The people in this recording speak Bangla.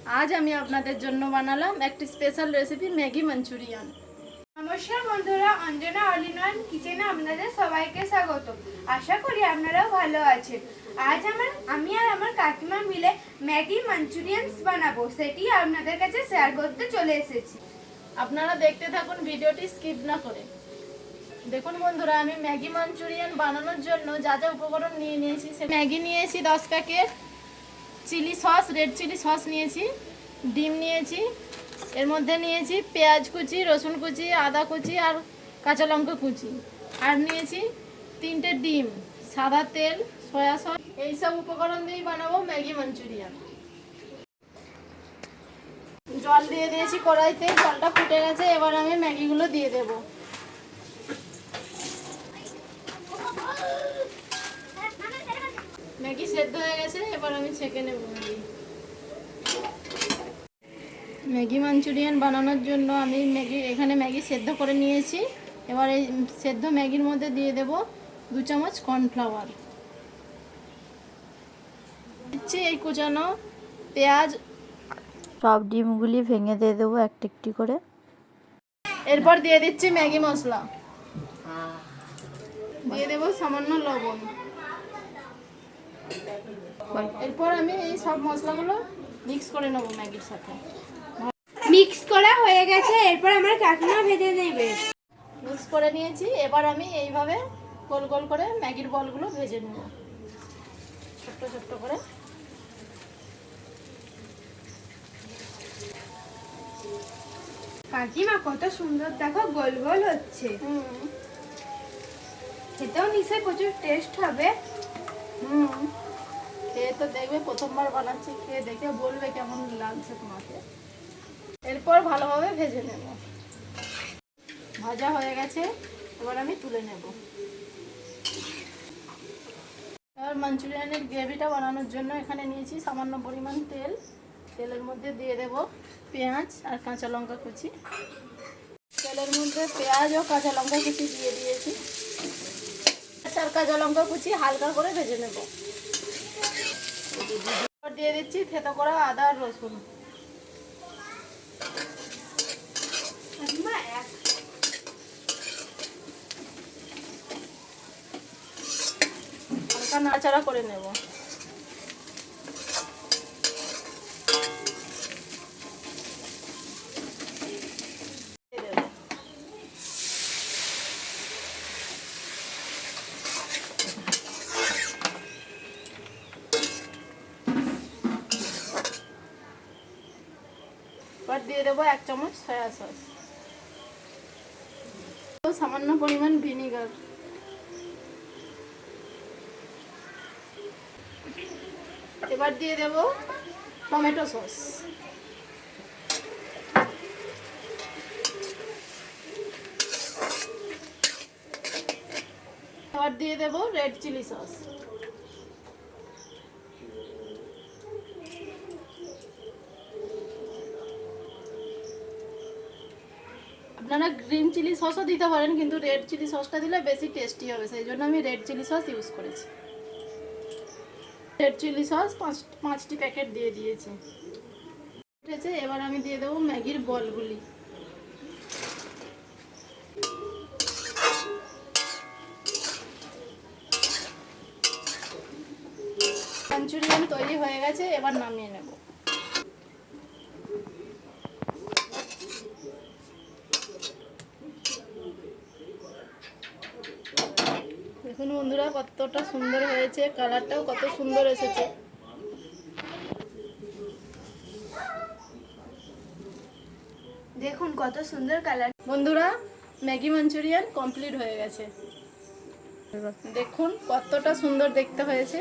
আজ আমি আপনাদের জন্য বানালাম একটি স্পেশাল রেসিপি ম্যাগি মাঞ্চুরিয়ান। নমস্কার বন্ধুরা, অঞ্জনা অল ইন ওয়ান কিচেনে আপনাদের সবাইকে স্বাগত। আশা করি আপনারাও ভালো আছেন। আজ আমি আর আমার কাকিমা মিলে ম্যাগি মাঞ্চুরিয়ানস বানাবো, সেটি আপনাদের কাছে শেয়ার করতে চলে এসেছি। আপনারা দেখতে থাকুন, ভিডিওটি স্কিপ না করে। দেখুন বন্ধুরা, আমি ম্যাগি মাঞ্চুরিয়ান বানানোর জন্য যা যা উপকরণ নিয়েছি। ম্যাগি নিয়েছি 10 packet, chilli sauce, red chilli sauce নিয়েছি, ডিম নিয়েছি, এর মধ্যে নিয়েছি পেঁয়াজ কুচি, রসুন কুচি, আদা কুচি আর কাঁচা লঙ্কা কুচি, আর নিয়েছি 3টে ডিম, সাদা তেল, সয়া সস। এইসব উপকরণ দিয়েই বানাবো ম্যাগি মাঞ্চুরিয়ান। জল দিয়ে দিয়েছি কড়াইতে, জলটা ফুটে গেছে। এবার আমি ম্যাগিগুলো দিয়ে দেব। ম্যাগি সেদ্ধ হয়ে গেছে, এবার আমি ছেঁকে নেব। ম্যাগি মাঞ্চুরিয়ান বানানোর জন্য আমি এখানে ম্যাগি সেদ্ধ করে নিয়েছি। এবার এই সেদ্ধ ম্যাগির মধ্যে দিয়ে দেব 2 চামচ কর্নফ্লাওয়ার। দিচ্ছি এই কুচানো পেঁয়াজ, সব ডিমগুলি ভেঙে দিয়ে দেবো একটি একটি করে। এরপর দিয়ে দিচ্ছি ম্যাগি মশলা, দিয়ে দেব সামান্য লবণ। এরপর আমি এই সব মশলাগুলো মিক্স করে নেব ম্যাগির সাথে। মিক্স করা হয়ে গেছে, এরপর আমার কাকিমা ভেজে নেবে। মিক্স করে নিয়েছি। এবার আমি এইভাবে গোল গোল করে ম্যাগির বলগুলো ভেজে নেব, ছোট্ট ছোট্ট করে। কাকিমা কত সুন্দর, দেখো গোল গোল হচ্ছে। খেতেও নিশ্চয়ই প্রচুর টেস্ট হবে। খেয়ে তো দেখবে, প্রথমবার বানাচ্ছি, খেয়ে দেখে বলবে কেমন লাগছে তোমাকে। এরপর ভালোভাবে ভেজে নেব। ভাজা হয়ে গেছে, এবার আমি তুলে নেব। এবার মাঞ্চুরিয়ানের গ্রেভিটা বানানোর জন্য এখানে নিয়েছি সামান্য পরিমাণ তেল। তেলের মধ্যে দিয়ে দেব পেঁয়াজ আর কাঁচা লঙ্কা কুচি। তেলের মধ্যে পেঁয়াজ ও কাঁচা লঙ্কা কুচি দিয়ে দিয়েছি। আর কাঁচা লঙ্কা কুচি হালকা করে ভেজে নেব। দিয়ে দিচ্ছি থেতো করা আদা আর রসুন। হালকা নাড়াচাড়া করে নেব। এবার দিয়ে দেবো 1 চামচ সয়া সস, সামান্য পরিমাণ ভিনিগার, এবার দিয়ে দেব টমেটো সস, এবার দিয়ে দেব রেড চিলি সস। আপনারা গ্রিন চিলি সসও দিতে পারেন, কিন্তু রেড চিলি সসটা দিলে বেশি টেস্টি হবে, সেই জন্য আমি রেড চিলি সস ইউজ করেছি। রেড চিলি সস 5টি প্যাকেট দিয়ে দিয়েছি। ঠিক আছে, এবার আমি দিয়ে দেবো ম্যাগির বলগুলি। মাঞ্চুরিয়ান তৈরি হয়ে গেছে, এবার নামিয়ে নেব। দেখুন বন্ধুরা, কতটা সুন্দর হয়েছে, কালারটাও কত সুন্দর এসেছে। দেখুন কত সুন্দর কালার। বন্ধুরা, ম্যাগি মাঞ্চুরিয়ান কমপ্লিট হয়ে গেছে। দেখুন কতটা সুন্দর দেখতে হয়েছে।